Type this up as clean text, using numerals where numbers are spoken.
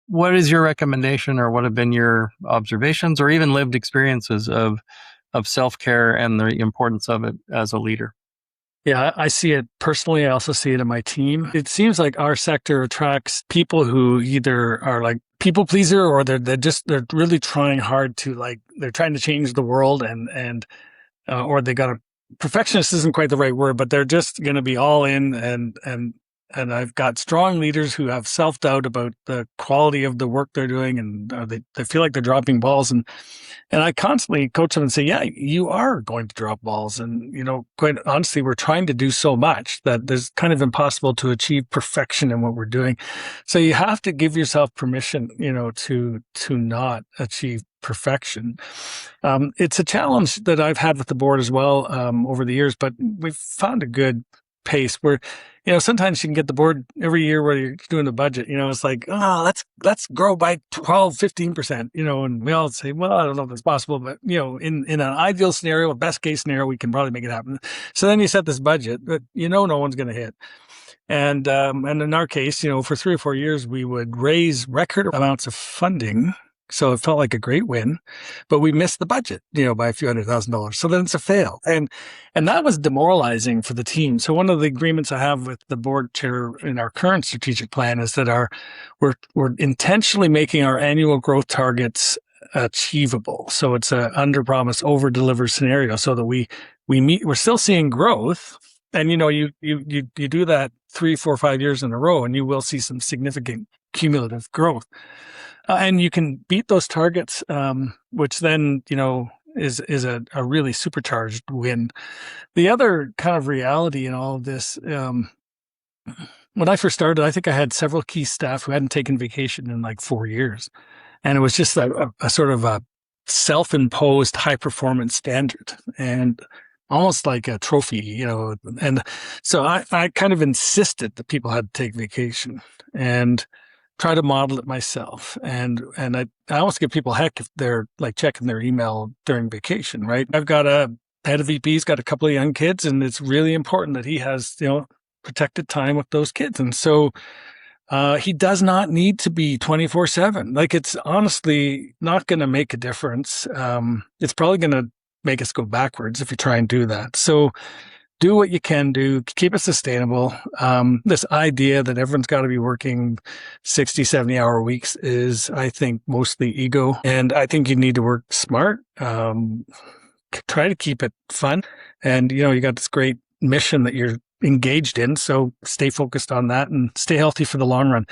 what is your recommendation, or what have been your observations or even lived experiences of self-care and the importance of it as a leader? Yeah, I see it personally. I also see it in my team. It seems like our sector attracts people who either are like people pleaser, or they're really trying hard to, like, they're trying to change the world, or they got a perfectionist isn't quite the right word, but they're just going to be all in. And I've got strong leaders who have self-doubt about the quality of the work they're doing, and they feel like they're dropping balls. And I constantly coach them and say, yeah, you are going to drop balls. And, quite honestly, we're trying to do so much that there's kind of impossible to achieve perfection in what we're doing. So you have to give yourself permission, to not achieve perfection. It's a challenge that I've had with the board as well, over the years, but we've found a good pace where, sometimes you can get the board every year where you're doing the budget, it's like, oh, let's grow by 12, 15%, and we all say, well, I don't know if that's possible, but, in an ideal scenario, a best case scenario, we can probably make it happen. So then you set this budget that, no one's going to hit. And in our case, for 3 or 4 years, we would raise record amounts of funding. So it felt like a great win, but we missed the budget, by a few $100,000. So then it's a fail. And that was demoralizing for the team. So one of the agreements I have with the board chair in our current strategic plan is that we're intentionally making our annual growth targets achievable. So it's a under promise, over deliver scenario, so that we're still seeing growth. And, you do that 3, 4, 5 years in a row, and you will see some significant cumulative growth. And you can beat those targets, which then, is a really supercharged win. The other kind of reality in all of this, when I first started, I think I had several key staff who hadn't taken vacation in like 4 years. And it was just a sort of a self-imposed high performance standard, and almost like a trophy, And so I kind of insisted that people had to take vacation, and try to model it myself. And I almost give people heck if they're like checking their email during vacation, right? I've got a head of VP's got a couple of young kids, and it's really important that he has, protected time with those kids. And so he does not need to be 24/7. Like, it's honestly not going to make a difference. It's probably going to make us go backwards if you try and do that. So do what you can do, keep it sustainable. This idea that everyone's got to be working 60, 70-hour weeks is, I think, mostly ego. And I think you need to work smart. Try to keep it fun. And, you got this great mission that you're engaged in. So stay focused on that and stay healthy for the long run.